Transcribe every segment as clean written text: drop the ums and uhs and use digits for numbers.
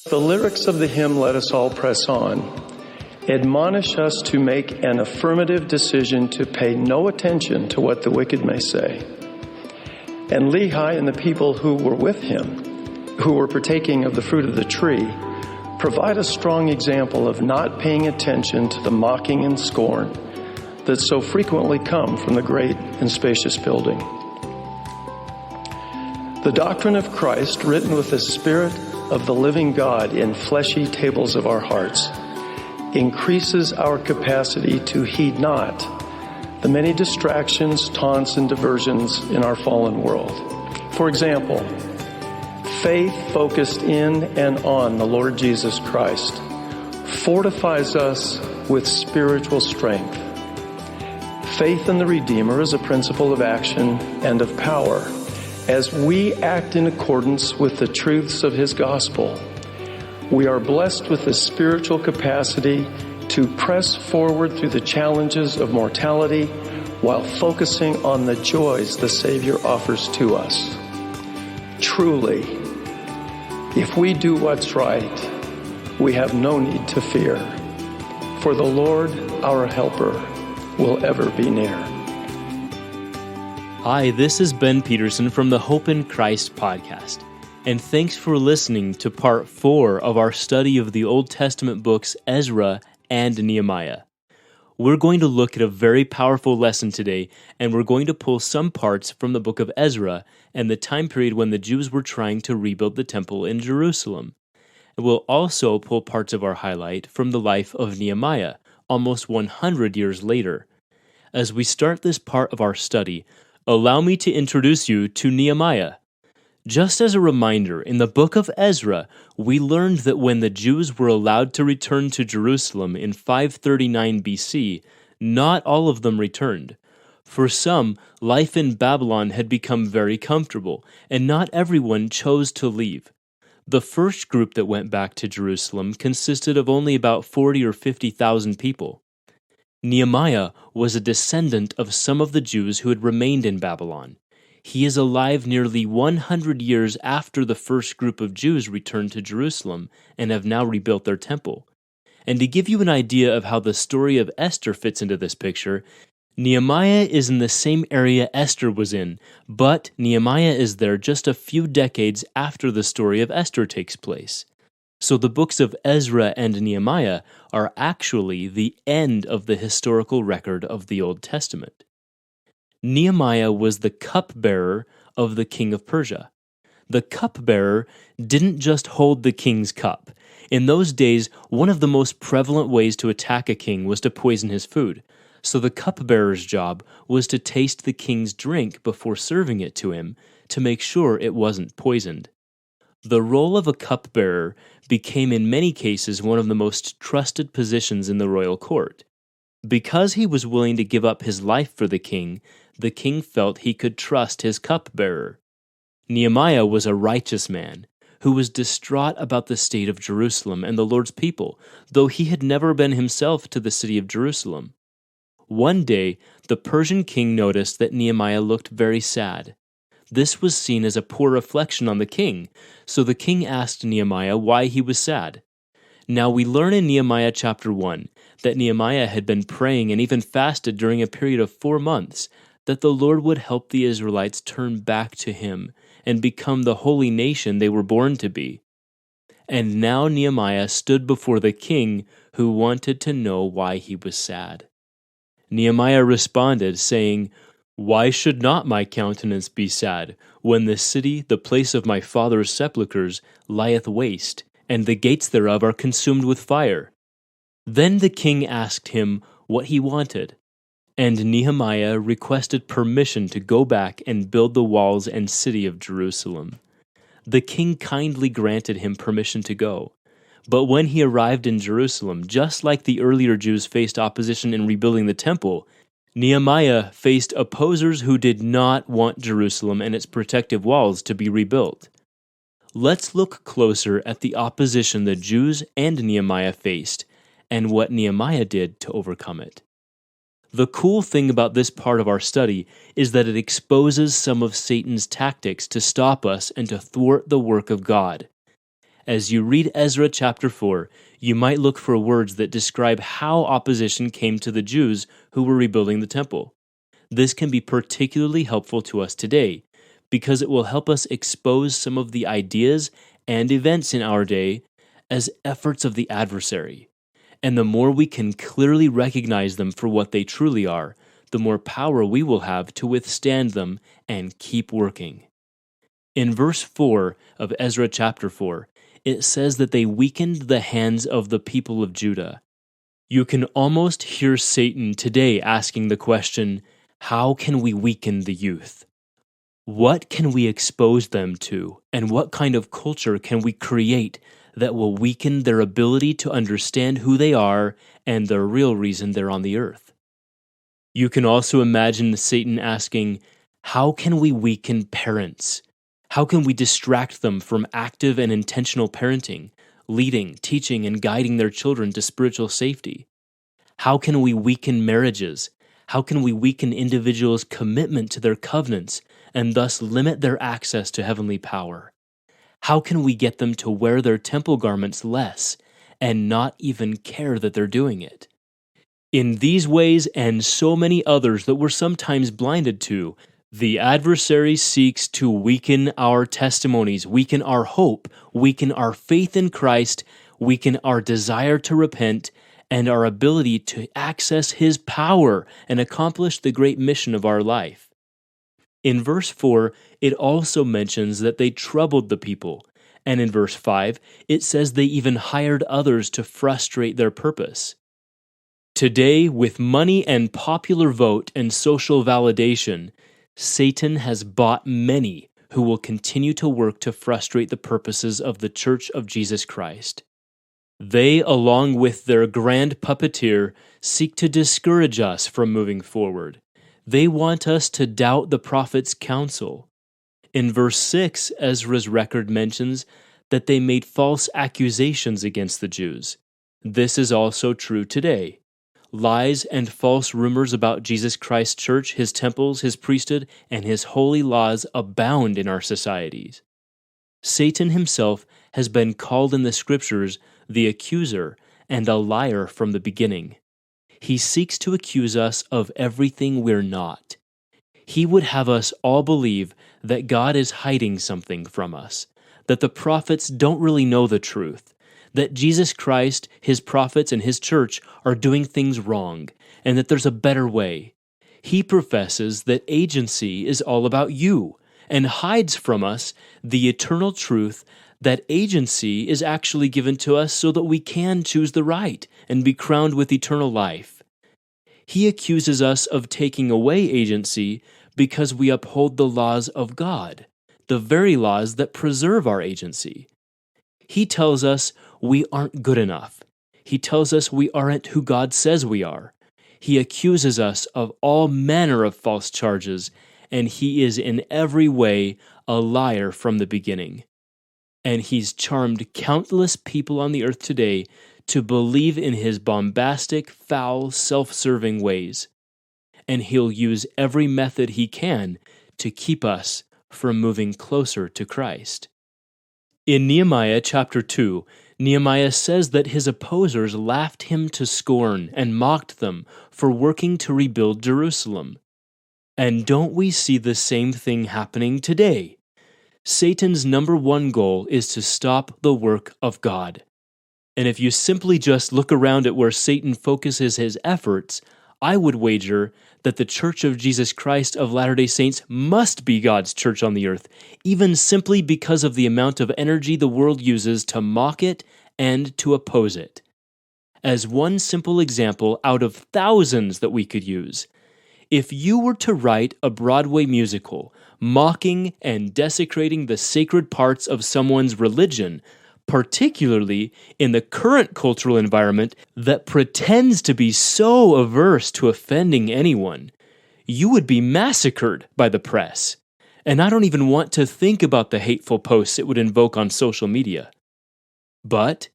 The lyrics of the hymn, Let Us All Press On, admonish us to make an affirmative decision to pay no attention to what the wicked may say. And Lehi and the people who were with him, who were partaking of the fruit of the tree, provide a strong example of not paying attention to the mocking and scorn that so frequently come from the great and spacious building. The doctrine of Christ, written with the Spirit of the living God in fleshy tables of our hearts, increases our capacity to heed not the many distractions, taunts, and diversions in our fallen world. For example, faith focused in and on the Lord Jesus Christ fortifies us with spiritual strength. Faith in the Redeemer is a principle of action and of power. As we act in accordance with the truths of His gospel, we are blessed with the spiritual capacity to press forward through the challenges of mortality while focusing on the joys the Savior offers to us. Truly, if we do what's right, we have no need to fear, for the Lord, our helper, will ever be near. Hi, this is Ben Peterson from the Hope in Christ podcast, and thanks for listening to part 4 of our study of the Old Testament books Ezra and Nehemiah. We're going to look at a very powerful lesson today, and we're going to pull some parts from the book of Ezra and the time period when the Jews were trying to rebuild the temple in Jerusalem. And we'll also pull parts of our highlight from the life of Nehemiah, almost 100 years later. As we start this part of our study, allow me to introduce you to Nehemiah. Just as a reminder, in the book of Ezra, we learned that when the Jews were allowed to return to Jerusalem in 539 BC, not all of them returned. For some, life in Babylon had become very comfortable, and not everyone chose to leave. The first group that went back to Jerusalem consisted of only about 40 or 50,000 people. Nehemiah was a descendant of some of the Jews who had remained in Babylon. He is alive nearly 100 years after the first group of Jews returned to Jerusalem and have now rebuilt their temple. And to give you an idea of how the story of Esther fits into this picture, Nehemiah is in the same area Esther was in, but Nehemiah is there just a few decades after the story of Esther takes place. So the books of Ezra and Nehemiah are actually the end of the historical record of the Old Testament. Nehemiah was the cupbearer of the king of Persia. The cupbearer didn't just hold the king's cup. In those days, one of the most prevalent ways to attack a king was to poison his food. So the cupbearer's job was to taste the king's drink before serving it to him to make sure it wasn't poisoned. The role of a cupbearer became in many cases one of the most trusted positions in the royal court. Because he was willing to give up his life for the king felt he could trust his cupbearer. Nehemiah was a righteous man who was distraught about the state of Jerusalem and the Lord's people, though he had never been himself to the city of Jerusalem. One day, the Persian king noticed that Nehemiah looked very sad. This was seen as a poor reflection on the king, so the king asked Nehemiah why he was sad. Now we learn in Nehemiah chapter 1 that Nehemiah had been praying and even fasted during a period of 4 months that the Lord would help the Israelites turn back to Him and become the holy nation they were born to be. And now Nehemiah stood before the king who wanted to know why he was sad. Nehemiah responded, saying, "Why should not my countenance be sad, when the city, the place of my father's sepulchres, lieth waste, and the gates thereof are consumed with fire?" Then the king asked him what he wanted, and Nehemiah requested permission to go back and build the walls and city of Jerusalem. The king kindly granted him permission to go. But when he arrived in Jerusalem, just like the earlier Jews faced opposition in rebuilding the temple, Nehemiah faced opposers who did not want Jerusalem and its protective walls to be rebuilt. Let's look closer at the opposition the Jews and Nehemiah faced and what Nehemiah did to overcome it. The cool thing about this part of our study is that it exposes some of Satan's tactics to stop us and to thwart the work of God. As you read Ezra chapter 4, you might look for words that describe how opposition came to the Jews who were rebuilding the temple. This can be particularly helpful to us today because it will help us expose some of the ideas and events in our day as efforts of the adversary. And the more we can clearly recognize them for what they truly are, the more power we will have to withstand them and keep working. In verse 4 of Ezra chapter 4, it says that they weakened the hands of the people of Judah. You can almost hear Satan today asking the question, how can we weaken the youth? What can we expose them to, and what kind of culture can we create that will weaken their ability to understand who they are and the real reason they're on the earth? You can also imagine Satan asking, how can we weaken parents? How can we distract them from active and intentional parenting, leading, teaching, and guiding their children to spiritual safety? How can we weaken marriages? How can we weaken individuals' commitment to their covenants and thus limit their access to heavenly power? How can we get them to wear their temple garments less and not even care that they're doing it? In these ways and so many others that we're sometimes blinded to, the adversary seeks to weaken our testimonies, weaken our hope, weaken our faith in Christ, weaken our desire to repent, and our ability to access His power and accomplish the great mission of our life. In verse 4, it also mentions that they troubled the people, and in verse 5, it says they even hired others to frustrate their purpose. Today, with money and popular vote and social validation, Satan has bought many who will continue to work to frustrate the purposes of the Church of Jesus Christ. They, along with their grand puppeteer, seek to discourage us from moving forward. They want us to doubt the prophet's counsel. In verse 6, Ezra's record mentions that they made false accusations against the Jews. This is also true today. Lies and false rumors about Jesus Christ's church, His temples, His priesthood, and His holy laws abound in our societies. Satan himself has been called in the Scriptures the accuser and a liar from the beginning. He seeks to accuse us of everything we're not. He would have us all believe that God is hiding something from us, that the prophets don't really know the truth, that Jesus Christ, His prophets, and His church are doing things wrong, and that there's a better way. He professes that agency is all about you, and hides from us the eternal truth that agency is actually given to us so that we can choose the right and be crowned with eternal life. He accuses us of taking away agency because we uphold the laws of God, the very laws that preserve our agency. He tells us we aren't good enough. He tells us we aren't who God says we are. He accuses us of all manner of false charges, and he is in every way a liar from the beginning. And he's charmed countless people on the earth today to believe in his bombastic, foul, self-serving ways. And he'll use every method he can to keep us from moving closer to Christ. In Nehemiah chapter 2, Nehemiah says that his opposers laughed him to scorn and mocked them for working to rebuild Jerusalem. And don't we see the same thing happening today? Satan's number one goal is to stop the work of God. And if you simply just look around at where Satan focuses his efforts, I would wager that the Church of Jesus Christ of Latter-day Saints must be God's church on the earth, even simply because of the amount of energy the world uses to mock it and to oppose it. As one simple example out of thousands that we could use, if you were to write a Broadway musical mocking and desecrating the sacred parts of someone's religion, particularly in the current cultural environment that pretends to be so averse to offending anyone, you would be massacred by the press. And I don't even want to think about the hateful posts it would invoke on social media. But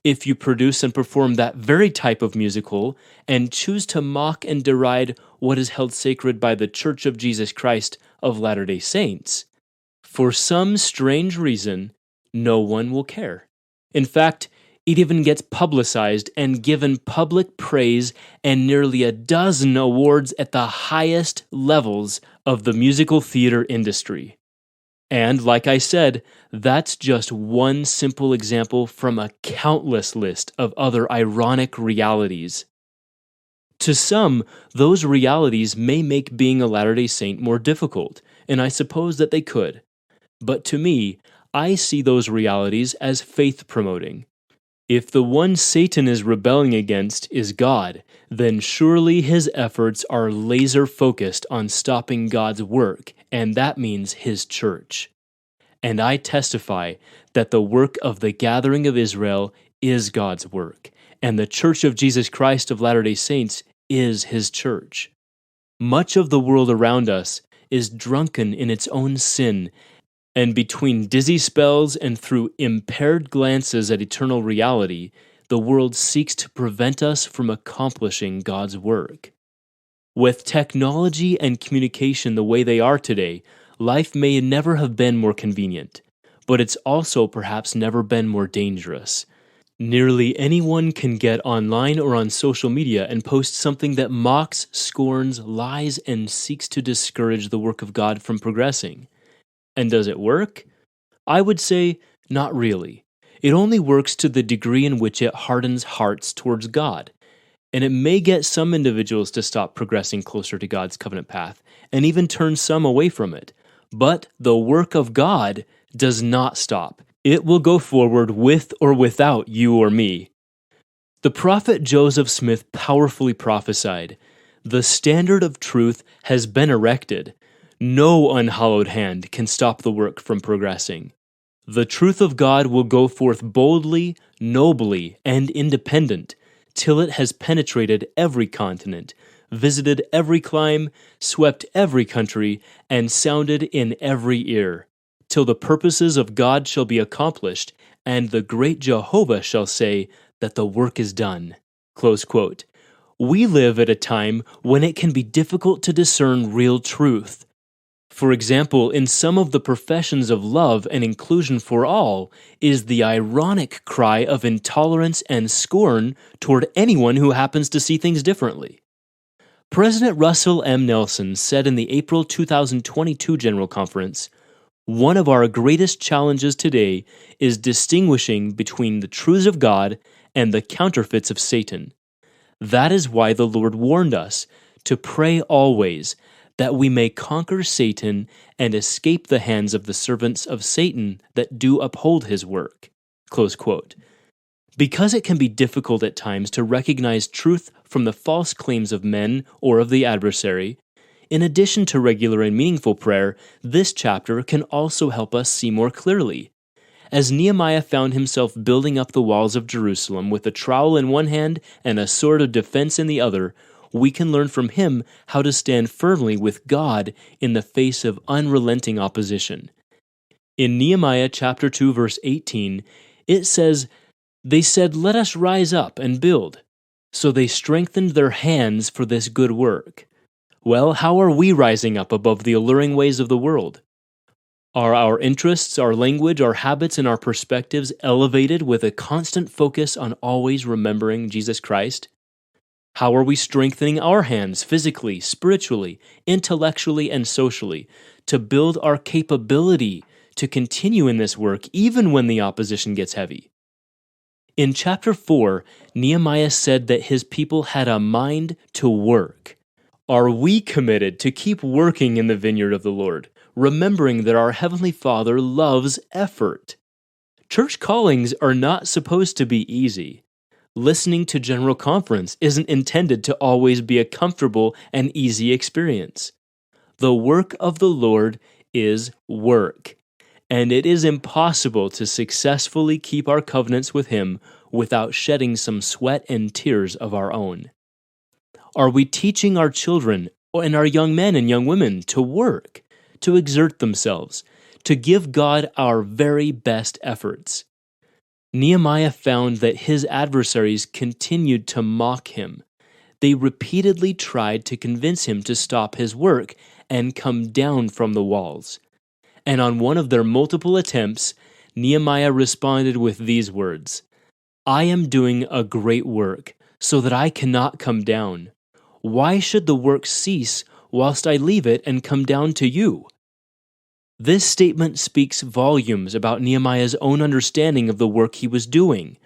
if you produce and perform that very type of musical and choose to mock and deride what is held sacred by the Church of Jesus Christ of Latter-day Saints, for some strange reason, no one will care. In fact, it even gets publicized and given public praise and nearly a dozen awards at the highest levels of the musical theater industry. And like I said, that's just one simple example from a countless list of other ironic realities. To some, those realities may make being a Latter-day Saint more difficult, and I suppose that they could. But to me, I see those realities as faith-promoting. If the one Satan is rebelling against is God, then surely his efforts are laser-focused on stopping God's work, and that means his church. And I testify that the work of the gathering of Israel is God's work, and the Church of Jesus Christ of Latter-day Saints is his church. Much of the world around us is drunken in its own sin, and between dizzy spells and through impaired glances at eternal reality, the world seeks to prevent us from accomplishing God's work. With technology and communication the way they are today, life may never have been more convenient, but it's also perhaps never been more dangerous. Nearly anyone can get online or on social media and post something that mocks, scorns, lies, and seeks to discourage the work of God from progressing. And does it work? I would say not really. It only works to the degree in which it hardens hearts towards God. And it may get some individuals to stop progressing closer to God's covenant path, and even turn some away from it. But the work of God does not stop. It will go forward with or without you or me. The prophet Joseph Smith powerfully prophesied, "The standard of truth has been erected. No unhallowed hand can stop the work from progressing. The truth of God will go forth boldly, nobly, and independent, till it has penetrated every continent, visited every clime, swept every country, and sounded in every ear, till the purposes of God shall be accomplished, and the great Jehovah shall say that the work is done." Close quote. We live at a time when it can be difficult to discern real truth. For example, in some of the professions of love and inclusion for all is the ironic cry of intolerance and scorn toward anyone who happens to see things differently. President Russell M. Nelson said in the April 2022 General Conference, "One of our greatest challenges today is distinguishing between the truths of God and the counterfeits of Satan. That is why the Lord warned us to pray always, that we may conquer Satan and escape the hands of the servants of Satan that do uphold his work." Close quote. Because it can be difficult at times to recognize truth from the false claims of men or of the adversary, in addition to regular and meaningful prayer, this chapter can also help us see more clearly. As Nehemiah found himself building up the walls of Jerusalem with a trowel in one hand and a sword of defense in the other, we can learn from him how to stand firmly with God in the face of unrelenting opposition. In Nehemiah chapter 2 verse 18, it says, "They said, 'Let us rise up and build.' So they strengthened their hands for this good work." Well, how are we rising up above the alluring ways of the world? Are our interests, our language, our habits, and our perspectives elevated with a constant focus on always remembering Jesus Christ? How are we strengthening our hands physically, spiritually, intellectually, and socially to build our capability to continue in this work even when the opposition gets heavy? In chapter 4, Nehemiah said that his people had a mind to work. Are we committed to keep working in the vineyard of the Lord, remembering that our Heavenly Father loves effort? Church callings are not supposed to be easy. Listening to General Conference isn't intended to always be a comfortable and easy experience. The work of the Lord is work, and it is impossible to successfully keep our covenants with Him without shedding some sweat and tears of our own. Are we teaching our children and our young men and young women to work, to exert themselves, to give God our very best efforts? Nehemiah found that his adversaries continued to mock him. They repeatedly tried to convince him to stop his work and come down from the walls. And on one of their multiple attempts, Nehemiah responded with these words, "I am doing a great work, so that I cannot come down. Why should the work cease whilst I leave it and come down to you?" This statement speaks volumes about Nehemiah's own understanding of the work he was doing.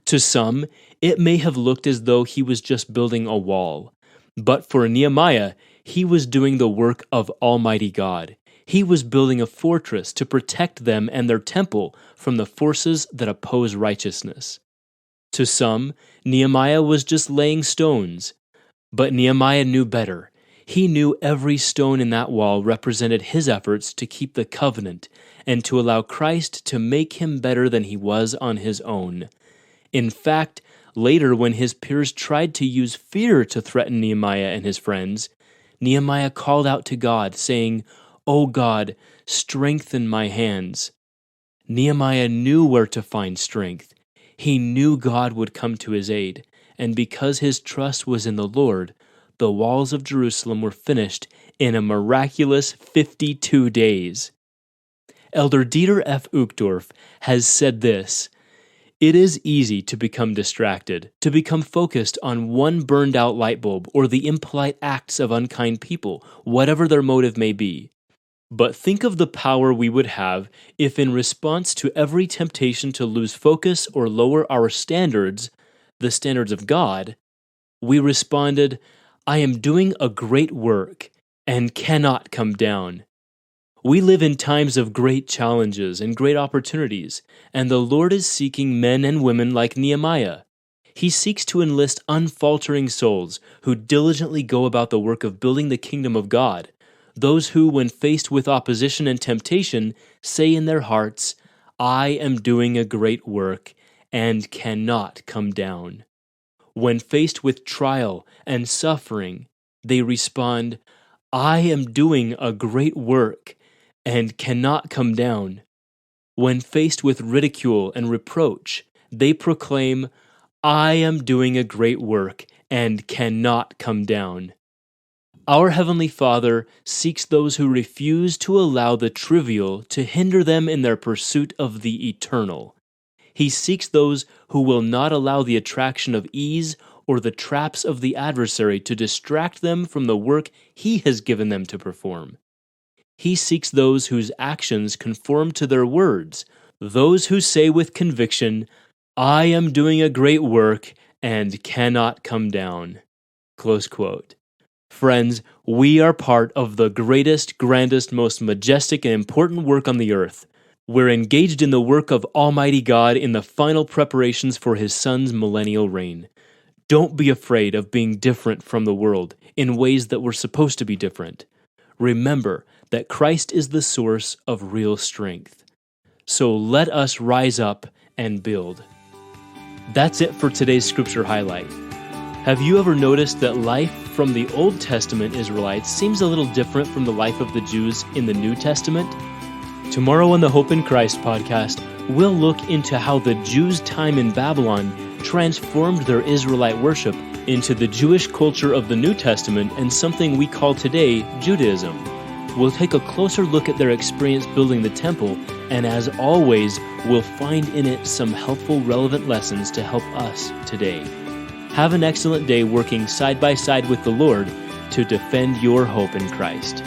To some, it may have looked as though he was just building a wall. But for Nehemiah, he was doing the work of Almighty God. He was building a fortress to protect them and their temple from the forces that oppose righteousness. To some, Nehemiah was just laying stones. But Nehemiah knew better. He knew every stone in that wall represented his efforts to keep the covenant and to allow Christ to make him better than he was on his own. In fact, later when his peers tried to use fear to threaten Nehemiah and his friends, Nehemiah called out to God, saying, "O God, strengthen my hands." Nehemiah knew where to find strength. He knew God would come to his aid, and because his trust was in the Lord, the walls of Jerusalem were finished in a miraculous 52 days. Elder Dieter F. Uchtdorf has said this, "It is easy to become distracted, to become focused on one burned-out light bulb or the impolite acts of unkind people, whatever their motive may be. But think of the power we would have if in response to every temptation to lose focus or lower our standards, the standards of God, we responded, 'I am doing a great work and cannot come down.' We live in times of great challenges and great opportunities, and the Lord is seeking men and women like Nehemiah. He seeks to enlist unfaltering souls who diligently go about the work of building the kingdom of God, those who, when faced with opposition and temptation, say in their hearts, 'I am doing a great work and cannot come down.' When faced with trial and suffering, they respond, 'I am doing a great work and cannot come down.' When faced with ridicule and reproach, they proclaim, 'I am doing a great work and cannot come down.' Our Heavenly Father seeks those who refuse to allow the trivial to hinder them in their pursuit of the eternal. He seeks those who will not allow the attraction of ease or the traps of the adversary to distract them from the work He has given them to perform. He seeks those whose actions conform to their words, those who say with conviction, 'I am doing a great work and cannot come down.'" Close quote. Friends, we are part of the greatest, grandest, most majestic, and important work on the earth. We're engaged in the work of Almighty God in the final preparations for His Son's millennial reign. Don't be afraid of being different from the world in ways that we're supposed to be different. Remember that Christ is the source of real strength. So let us rise up and build. That's it for today's scripture highlight. Have you ever noticed that life from the Old Testament Israelites seems a little different from the life of the Jews in the New Testament? Tomorrow on the Hope in Christ podcast, we'll look into how the Jews' time in Babylon transformed their Israelite worship into the Jewish culture of the New Testament and something we call today Judaism. We'll take a closer look at their experience building the temple, and as always, we'll find in it some helpful, relevant lessons to help us today. Have an excellent day working side by side with the Lord to defend your hope in Christ.